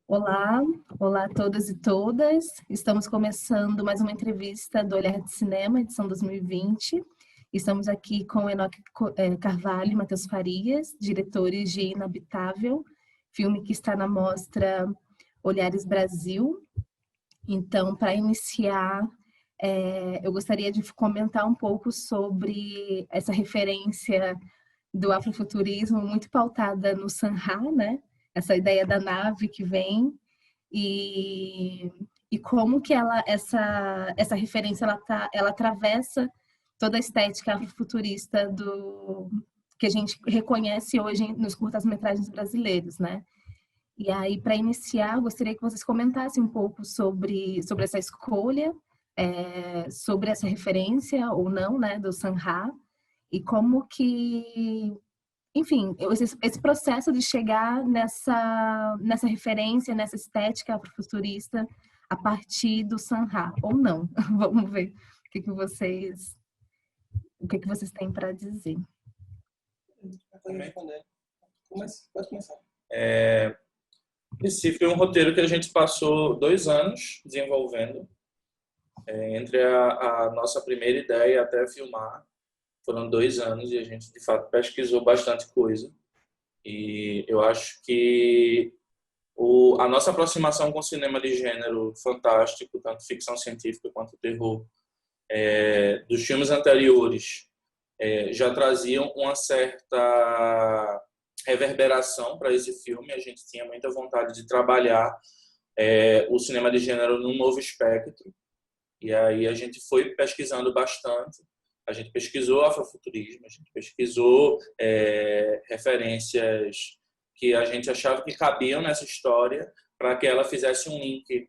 Olá, olá a todas e todas. Estamos começando mais uma entrevista do Olhar de Cinema, edição 2020. Estamos aqui com Enoque Carvalho e Matheus Farias, diretores de Inabitável, filme que está na mostra Olhares Brasil. Então, para iniciar, eu gostaria de comentar um pouco sobre essa referência do afrofuturismo muito pautada no Sanha, né? Essa ideia da nave que vem e, e como que essa referência ela atravessa toda a estética afrofuturista que a gente reconhece hoje nos curtas-metragens brasileiros, né? E aí, para iniciar, gostaria que vocês comentassem um pouco sobre essa escolha, sobre essa referência ou não, né, do Sanha, e como que, enfim, esse processo de chegar nessa referência, nessa estética afrofuturista a partir do Sanha, ou não. Vamos ver o que vocês têm para dizer. Pode começar. Esse foi um roteiro que a gente passou 2 anos desenvolvendo. Entre a nossa primeira ideia até filmar, foram 2 anos e a gente, de fato, pesquisou bastante coisa. E eu acho que a nossa aproximação com o cinema de gênero fantástico, tanto ficção científica quanto terror, dos filmes anteriores, já traziam uma certa reverberação para esse filme. A gente tinha muita vontade de trabalhar o cinema de gênero num novo espectro. E aí a gente foi pesquisando bastante. A gente pesquisou afrofuturismo, a gente pesquisou referências que a gente achava que cabiam nessa história para que ela fizesse um link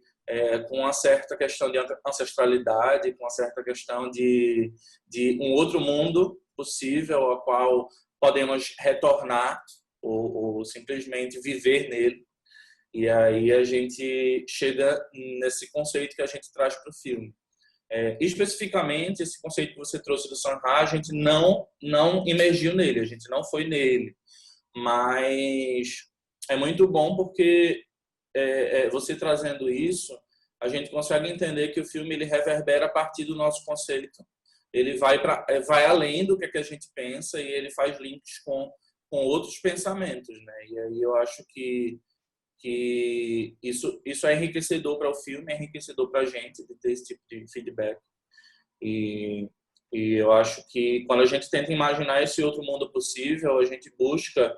com uma certa questão de ancestralidade, com uma certa questão de um outro mundo possível ao qual podemos retornar ou simplesmente viver nele. E aí a gente chega nesse conceito que a gente traz para o filme. Especificamente, esse conceito que você trouxe do Sanha, a gente não imergiu nele, a gente não foi nele. Mas é muito bom porque você trazendo isso, a gente consegue entender que o filme ele reverbera a partir do nosso conceito. Ele vai além do que a gente pensa e ele faz links com outros pensamentos, né? E aí eu acho que isso é enriquecedor para o filme, é enriquecedor para a gente de ter esse tipo de feedback. E eu acho que quando a gente tenta imaginar esse outro mundo possível, a gente busca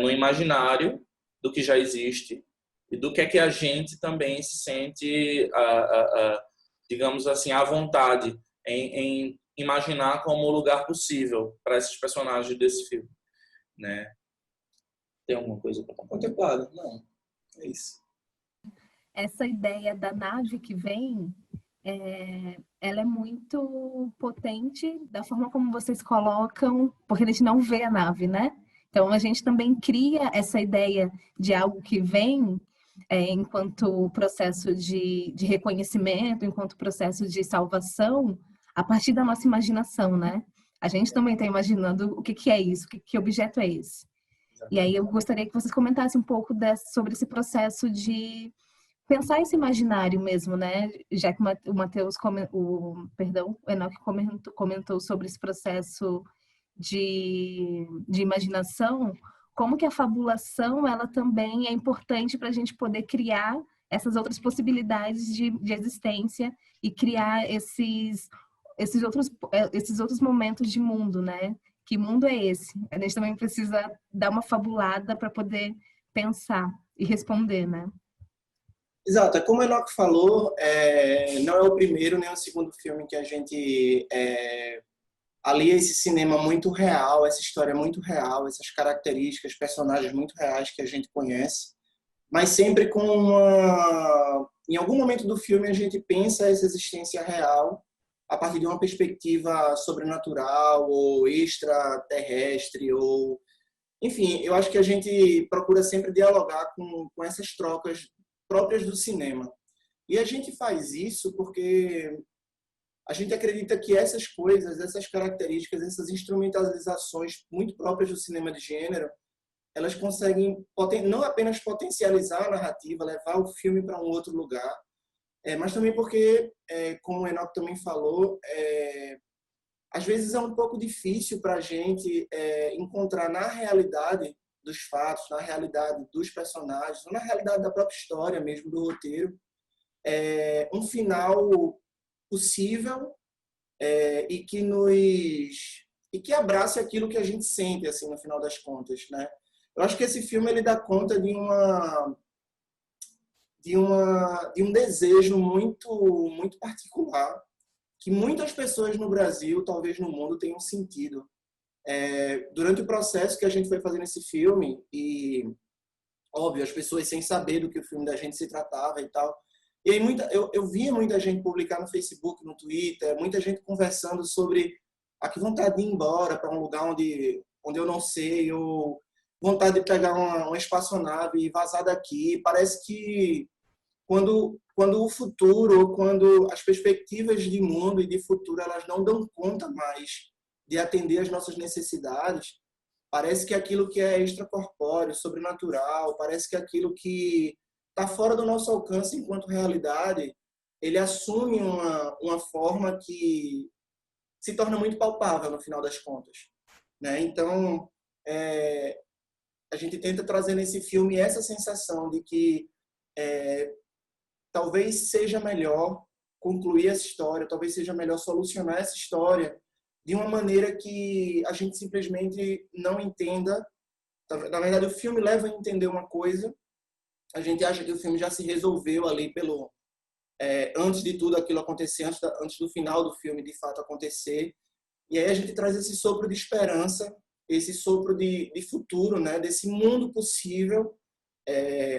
no imaginário do que já existe e do que é que a gente também se sente, digamos assim, à vontade em imaginar como o lugar possível para esses personagens desse filme, né? Tem alguma coisa para contemplado? Não, é isso. Essa ideia da nave que vem, ela é muito potente da forma como vocês colocam, porque a gente não vê a nave, né? Então a gente também cria essa ideia de algo que vem enquanto processo de reconhecimento, enquanto processo de salvação, a partir da nossa imaginação, né? A gente também está imaginando o que é isso, que objeto é esse. E aí eu gostaria que vocês comentassem um pouco sobre esse processo de pensar esse imaginário mesmo, né? Já que o Matheus, o Enoque comentou sobre esse processo de imaginação, como que a fabulação ela também é importante para a gente poder criar essas outras possibilidades de existência e criar esses outros momentos de mundo, né? Que mundo é esse? A gente também precisa dar uma fabulada para poder pensar e responder, né? Exato. Como o Enoque falou, não é o primeiro nem o segundo filme que a gente alia esse cinema muito real, essa história muito real, essas características, personagens muito reais que a gente conhece, mas sempre com em algum momento do filme a gente pensa essa existência real a partir de uma perspectiva sobrenatural ou extraterrestre ou enfim, eu acho que a gente procura sempre dialogar com essas trocas próprias do cinema. E a gente faz isso porque a gente acredita que essas coisas, essas características, essas instrumentalizações muito próprias do cinema de gênero, elas conseguem não apenas potencializar a narrativa, levar o filme para um outro lugar, mas também porque, como o Enoque também falou, às vezes é um pouco difícil para a gente encontrar na realidade dos fatos, na realidade dos personagens, ou na realidade da própria história mesmo, do roteiro, um final possível e que abrace aquilo que a gente sente, assim, no final das contas, né? Eu acho que esse filme ele dá conta de um desejo muito particular que muitas pessoas no Brasil, talvez no mundo, tenham sentido. Durante o processo que a gente foi fazendo esse filme, e, óbvio, as pessoas sem saber do que o filme da gente se tratava e tal, e aí eu via muita gente publicar no Facebook, no Twitter, muita gente conversando sobre que vontade de ir embora para um lugar onde eu não sei, ou vontade de pegar uma espaçonave e vazar daqui. Parece que quando o futuro, quando as perspectivas de mundo e de futuro elas não dão conta mais de atender às nossas necessidades, parece que aquilo que é extracorpóreo, sobrenatural, parece que aquilo que está fora do nosso alcance enquanto realidade, ele assume uma forma que se torna muito palpável no final das contas, né? Então, a gente tenta trazer nesse filme essa sensação de que talvez seja melhor concluir essa história, talvez seja melhor solucionar essa história de uma maneira que a gente simplesmente não entenda. Na verdade, o filme leva a entender uma coisa, a gente acha que o filme já se resolveu ali antes de tudo aquilo acontecer, antes do final do filme de fato acontecer. E aí a gente traz esse sopro de esperança, esse sopro de futuro, né, desse mundo possível,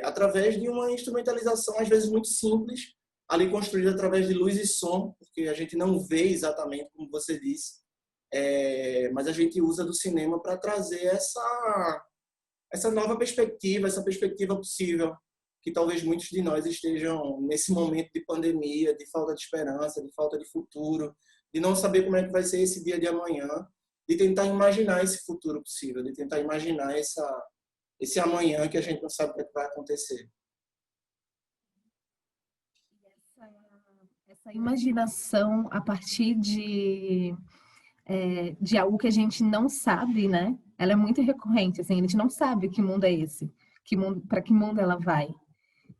através de uma instrumentalização às vezes muito simples, ali construída através de luz e som, porque a gente não vê exatamente como você disse, mas a gente usa do cinema para trazer essa nova perspectiva, essa perspectiva possível, que talvez muitos de nós estejam nesse momento de pandemia, de falta de esperança, de falta de futuro, de não saber como é que vai ser esse dia de amanhã, de tentar imaginar esse futuro possível, de tentar imaginar esse amanhã que a gente não sabe o que vai acontecer. Essa imaginação a partir de algo que a gente não sabe, né? Ela é muito recorrente, assim, a gente não sabe que mundo é esse, para que mundo ela vai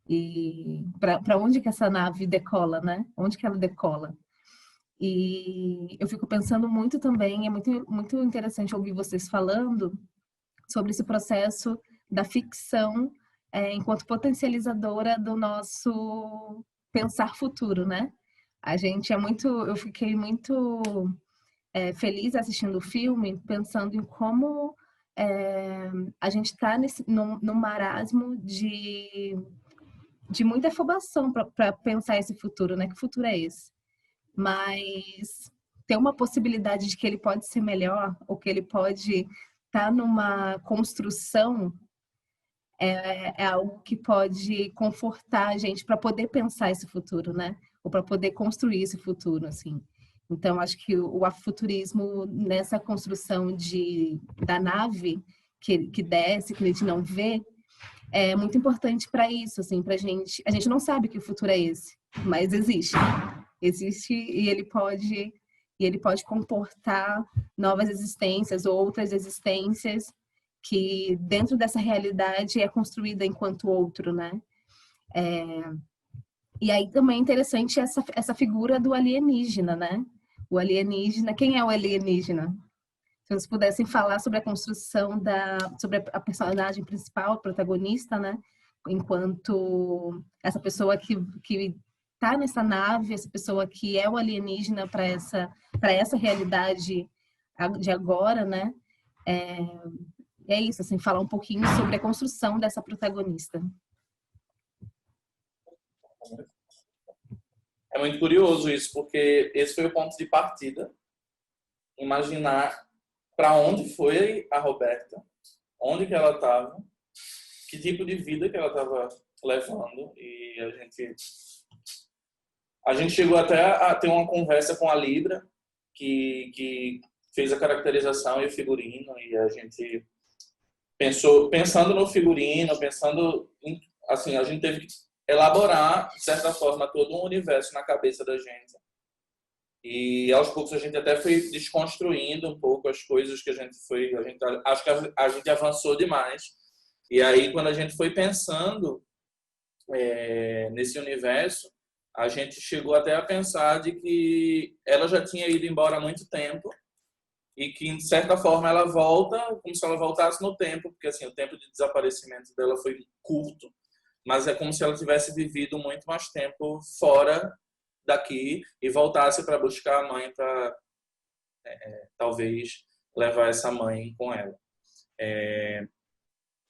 e para onde que essa nave decola, né? Onde que ela decola? E eu fico pensando muito também, é muito interessante ouvir vocês falando sobre esse processo da ficção enquanto potencializadora do nosso pensar futuro, né? Eu fiquei muito feliz assistindo o filme, pensando em como a gente está num marasmo de muita afobação para pensar esse futuro, né? Que futuro é esse? Mas tem uma possibilidade de que ele pode ser melhor, ou que ele pode estar numa construção, algo que pode confortar a gente para poder pensar esse futuro, né? Ou para poder construir esse futuro, assim. Então, acho que o afuturismo nessa construção da nave que desce, que a gente não vê, é muito importante para isso, assim, para gente. A gente não sabe que o futuro é esse, mas existe. Existe e ele pode comportar novas existências ou outras existências que dentro dessa realidade é construída enquanto outro, né? E aí também é interessante essa figura do alienígena, né? O alienígena, quem é o alienígena? Se vocês pudessem falar sobre a construção sobre a personagem principal, a protagonista, né? Enquanto essa pessoa que tá nessa nave, essa pessoa que é o alienígena para essa realidade de agora, né? É isso, assim, falar um pouquinho sobre a construção dessa protagonista. É muito curioso isso, porque esse foi o ponto de partida. Imaginar para onde foi a Roberta, onde que ela estava, que tipo de vida que ela estava levando. E a gente chegou até a ter uma conversa com a Libra, que fez a caracterização e o figurino, e a gente pensando no figurino, pensando em, assim, a gente teve que elaborar, de certa forma, todo um universo na cabeça da gente. E aos poucos a gente até foi desconstruindo um pouco as coisas que acho que a gente avançou demais. E aí quando a gente foi pensando nesse universo, a gente chegou até a pensar de que ela já tinha ido embora há muito tempo e que, de certa forma, ela volta como se ela voltasse no tempo, porque assim, o tempo de desaparecimento dela foi curto, mas é como se ela tivesse vivido muito mais tempo fora daqui e voltasse para buscar a mãe para talvez levar essa mãe com ela.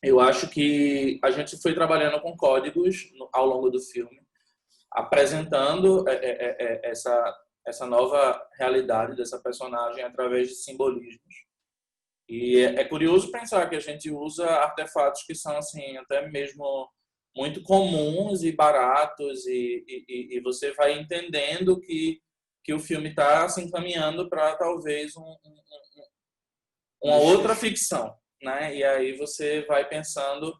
Eu acho que a gente foi trabalhando com códigos ao longo do filme, apresentando essa nova realidade dessa personagem através de simbolismos. E é curioso pensar que a gente usa artefatos que são assim até mesmo muito comuns e baratos e você vai entendendo que o filme está se encaminhando para talvez uma outra ficção, né? E aí você vai pensando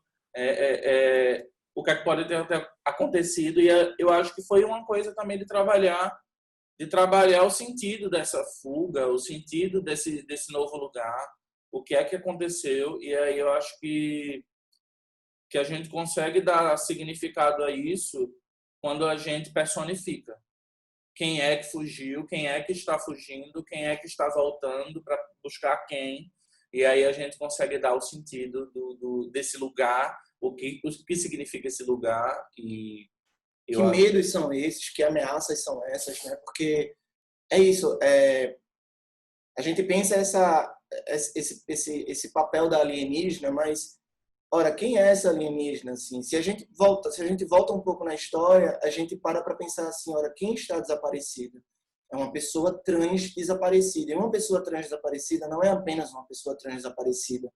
o que é que pode ter acontecido, e eu acho que foi uma coisa também de trabalhar o sentido dessa fuga, o sentido desse novo lugar, o que é que aconteceu, e aí eu acho que a gente consegue dar significado a isso quando a gente personifica. Quem é que fugiu, quem é que está fugindo, quem é que está voltando para buscar quem, e aí a gente consegue dar o sentido desse lugar, o que significa esse lugar. E que medos são esses, que ameaças são essas, né? Porque é isso, a gente pensa esse papel da alienígena, mas, ora, quem é essa alienígena? Assim? Se a gente volta um pouco na história, a gente para pensar assim, ora, quem está desaparecida? É uma pessoa trans desaparecida. E uma pessoa trans desaparecida não é apenas uma pessoa trans desaparecida.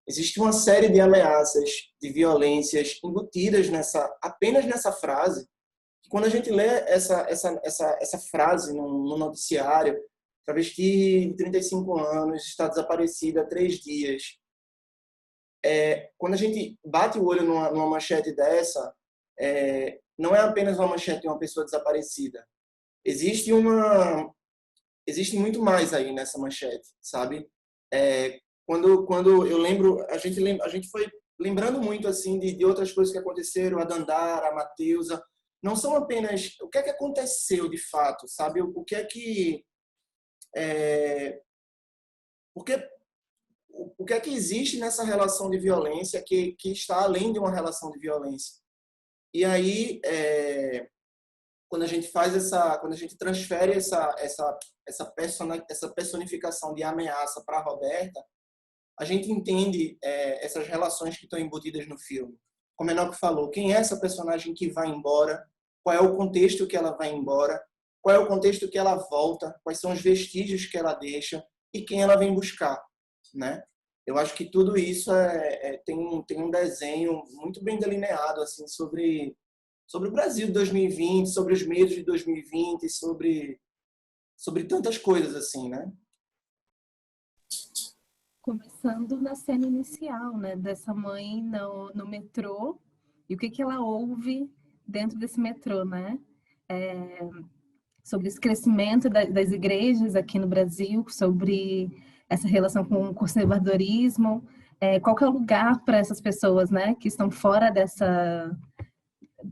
Existe uma série de ameaças, de violências embutidas apenas nessa frase. Quando a gente lê essa frase no noticiário, travesti de 35 anos está desaparecida há 3 dias. Quando a gente bate o olho numa manchete dessa, não é apenas uma manchete de uma pessoa desaparecida. Existe muito mais aí nessa manchete, sabe? Quando eu lembro, a gente foi lembrando muito assim de outras coisas que aconteceram, a Dandara, a Mateusa. Não são apenas o que é que aconteceu de fato, sabe? O que é que o que é que existe nessa relação de violência que está além de uma relação de violência. E aí, quando a gente transfere essa personificação de ameaça para a Roberta, a gente entende essas relações que estão embutidas no filme. Como a Enoque falou, quem é essa personagem que vai embora? Qual é o contexto que ela vai embora? Qual é o contexto que ela volta? Quais são os vestígios que ela deixa? E quem ela vem buscar, né? Eu acho que tudo isso tem um desenho muito bem delineado assim sobre o Brasil de 2020, sobre os medos de 2020, sobre tantas coisas assim, né? Começando na cena inicial, né, dessa mãe no metrô e o que ela ouve dentro desse metrô, né? Sobre esse crescimento das igrejas aqui no Brasil, sobre essa relação com o conservadorismo, qual que é o lugar para essas pessoas, né, que estão fora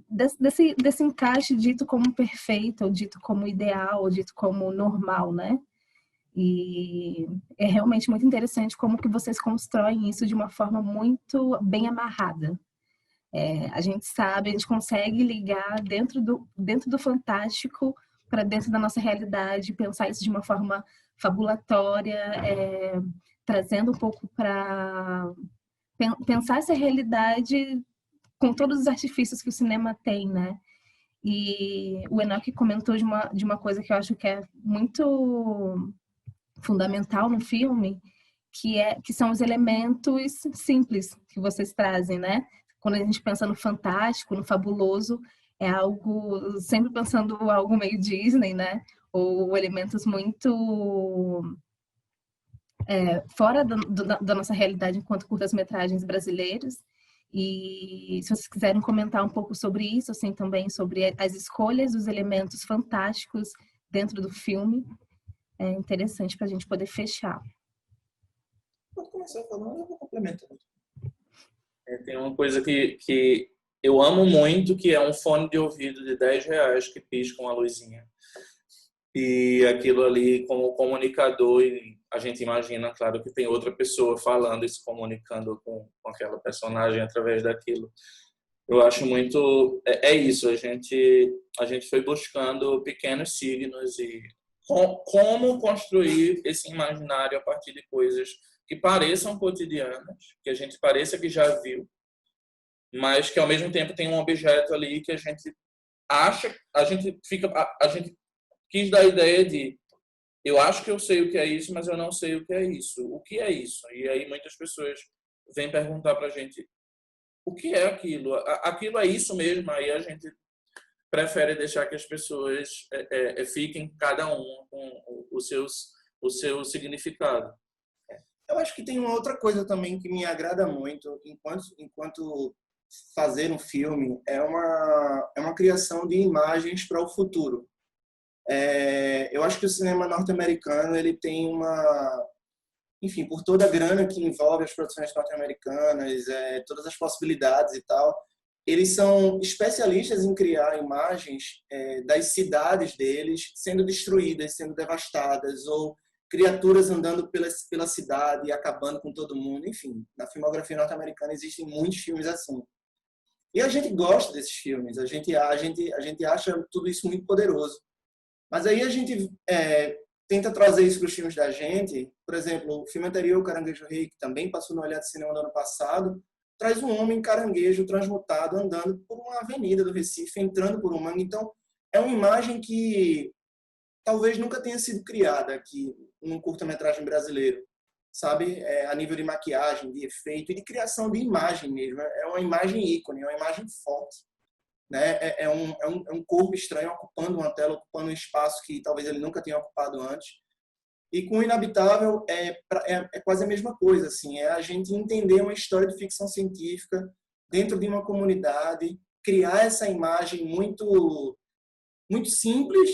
desse encaixe dito como perfeito, ou dito como ideal, ou dito como normal, né? E é realmente muito interessante como que vocês constroem isso de uma forma muito bem amarrada. A gente sabe, a gente consegue ligar dentro do fantástico para dentro da nossa realidade, pensar isso de uma forma fabulatória, trazendo um pouco para pensar essa realidade com todos os artifícios que o cinema tem, né? E o Enoque comentou de uma coisa que eu acho que é muito fundamental no filme, que são os elementos simples que vocês trazem, né? Quando a gente pensa no fantástico, no fabuloso, é algo, sempre pensando algo meio Disney, né? Ou elementos muito fora da nossa realidade enquanto curtas-metragens brasileiros. E se vocês quiserem comentar um pouco sobre isso, assim, também sobre as escolhas dos elementos fantásticos dentro do filme, é interessante para a gente poder fechar. Pode começar falando, eu vou complementar. Tem uma coisa que eu amo muito, que é um fone de ouvido de R$ 10 que pisca uma luzinha. E aquilo ali, como comunicador, e a gente imagina, claro, que tem outra pessoa falando e se comunicando com aquela personagem através daquilo. Eu acho muito... É isso, a gente foi buscando pequenos signos e como construir esse imaginário a partir de coisas que pareçam cotidianas, que a gente pareça que já viu, mas que ao mesmo tempo tem um objeto ali que a gente acha, a gente quis dar a ideia de eu acho que eu sei o que é isso, mas eu não sei o que é isso. O que é isso? E aí muitas pessoas vêm perguntar pra gente o que é aquilo? Aquilo é isso mesmo? Aí a gente prefere deixar que as pessoas fiquem cada um com o seu significado. Eu acho que tem uma outra coisa também que me agrada muito enquanto fazer um filme é uma criação de imagens para o futuro. Eu acho que o cinema norte-americano ele tem enfim, por toda a grana que envolve as produções norte-americanas, todas as possibilidades e tal, eles são especialistas em criar imagens das cidades deles sendo destruídas, sendo devastadas, ou criaturas andando pela cidade e acabando com todo mundo. Enfim, na filmografia norte-americana existem muitos filmes assim. E a gente gosta desses filmes, a gente acha tudo isso muito poderoso. Mas aí a gente tenta trazer isso para os filmes da gente. Por exemplo, o filme anterior, o Caranguejo Rei, que também passou no Olhar de Cinema no ano passado, traz um homem caranguejo transmutado andando por uma avenida do Recife, entrando por um mangue. Então, é uma imagem que talvez nunca tenha sido criada aqui num curta-metragem brasileiro, sabe? A nível de maquiagem, de efeito e de criação de imagem mesmo. É uma imagem ícone, é uma imagem forte. Né? É um corpo estranho ocupando uma tela, ocupando um espaço que talvez ele nunca tenha ocupado antes. E com o Inabitável é quase a mesma coisa, assim, é a gente entender uma história de ficção científica dentro de uma comunidade, criar essa imagem muito muito simples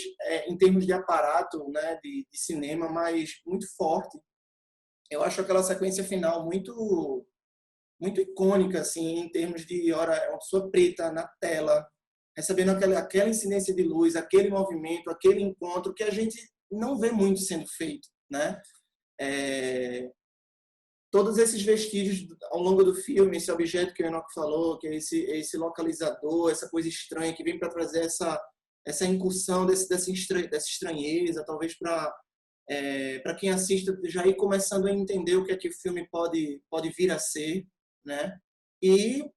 em termos de aparato, né, de cinema, mas muito forte. Eu acho aquela sequência final muito icônica, assim, em termos de uma pessoa preta na tela, recebendo aquela incidência de luz, aquele movimento, aquele encontro que a gente não vê muito sendo feito, né? Todos esses vestígios ao longo do filme, esse objeto que o Enoch falou, que é esse localizador, essa coisa estranha que vem para trazer essa incursão dessa estranheza, talvez para quem assiste já ir começando a entender o que é que o filme pode vir a ser, né? E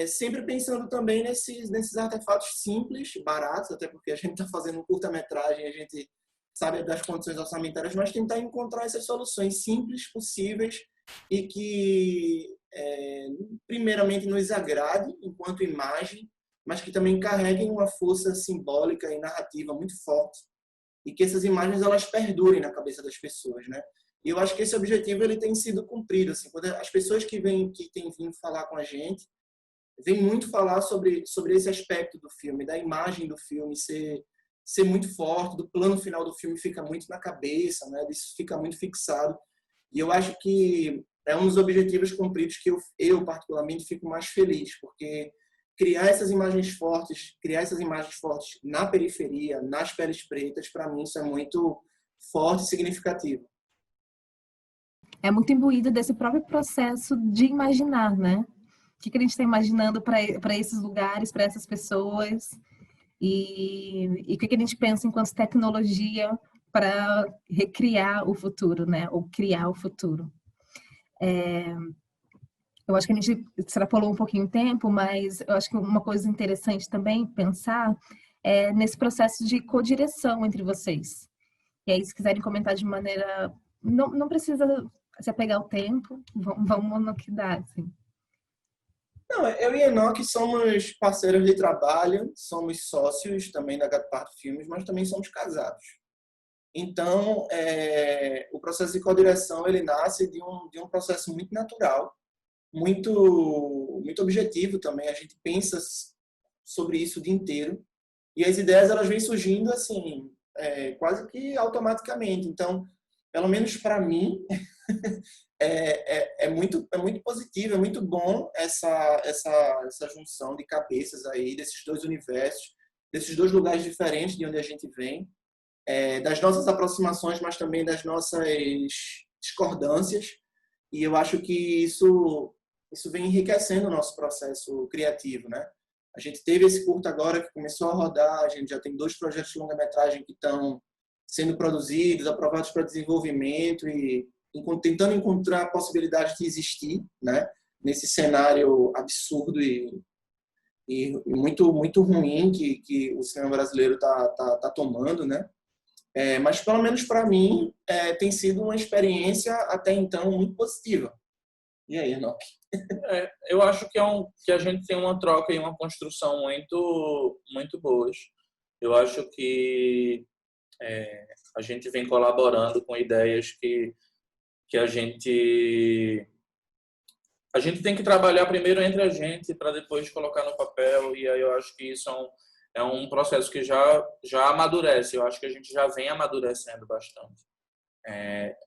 sempre pensando também nesses artefatos simples, baratos, até porque a gente está fazendo um curta-metragem, a gente sabe das condições orçamentárias, mas tentar encontrar essas soluções simples, possíveis e que primeiramente nos agrade enquanto imagem, mas que também carreguem uma força simbólica e narrativa muito forte e que essas imagens elas perdurem na cabeça das pessoas, né? E eu acho que esse objetivo ele tem sido cumprido, assim, quando as pessoas que têm vindo falar com a gente vêm muito falar sobre esse aspecto do filme, da imagem do filme ser muito forte, do plano final do filme fica muito na cabeça, né? Isso fica muito fixado. E eu acho que é um dos objetivos cumpridos que eu particularmente fico mais feliz, porque criar essas imagens fortes na periferia, nas peles pretas, para mim isso é muito forte e significativo. É muito imbuído desse próprio processo de imaginar, né? O que a gente está imaginando para esses lugares, para essas pessoas, e o que a gente pensa enquanto tecnologia para recriar o futuro, né? Ou criar o futuro. Eu acho que a gente extrapolou um pouquinho o tempo, mas eu acho que uma coisa interessante também pensar é nesse processo de codireção entre vocês. E aí, se quiserem comentar de maneira... Não precisa se apegar ao tempo, vamos no que dá, assim. Não, eu e Enoch somos parceiros de trabalho, somos sócios também da Gato Pardo Filmes, mas também somos casados. Então, o processo de codireção ele nasce de um processo muito natural, muito objetivo também. A gente pensa sobre isso o dia inteiro e as ideias elas vêm surgindo assim, quase que automaticamente. Então, pelo menos para mim, é muito positivo, é muito bom essa junção de cabeças aí, desses dois universos, desses dois lugares diferentes de onde a gente vem, das nossas aproximações, mas também das nossas discordâncias. E eu acho que isso vem enriquecendo o nosso processo criativo, né? A gente teve esse curto agora que começou a rodar, a gente já tem 2 projetos de longa-metragem que estão sendo produzidos, aprovados para desenvolvimento e tentando encontrar a possibilidade de existir, né? Nesse cenário absurdo e muito muito ruim que o cinema brasileiro tá tomando, né? Mas pelo menos para mim tem sido uma experiência até então muito positiva. E aí, Enoque? Eu acho que a gente tem uma troca e uma construção muito muito boas. Eu acho que a gente vem colaborando com ideias que a gente tem que trabalhar primeiro entre a gente para depois colocar no papel, e aí eu acho que isso é um processo que já amadurece. Eu acho que a gente já vem amadurecendo bastante.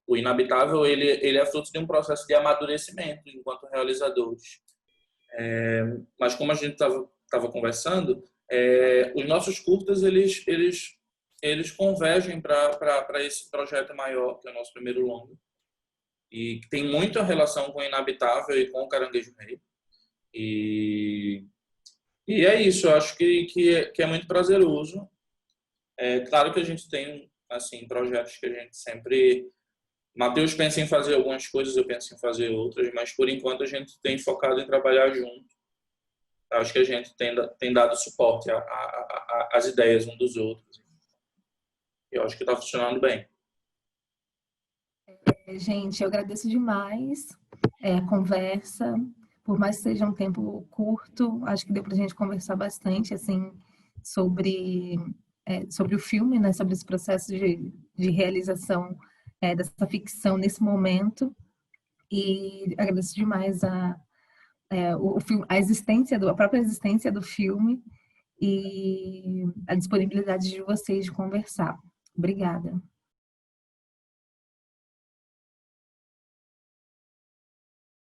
O Inabitável ele é fruto de um processo de amadurecimento enquanto realizadores. Mas como a gente estava conversando, os nossos curtas eles convergem para esse projeto maior, que é o nosso primeiro longa, e que tem muita relação com o Inabitável e com o Caranguejo Rei. E é isso, eu acho que é muito prazeroso. Claro que a gente tem assim projetos que a gente sempre... Matheus pensa em fazer algumas coisas, eu penso em fazer outras, mas por enquanto a gente tem focado em trabalhar junto. Acho que a gente tem dado suporte às ideias um dos outros. Eu acho que está funcionando bem. Gente, eu agradeço demais a conversa. Por mais que seja um tempo curto, acho que deu para a gente conversar bastante assim sobre o filme, né? Sobre esse processo de realização dessa ficção nesse momento. E agradeço demais a própria existência do filme e a disponibilidade de vocês de conversar. Obrigada.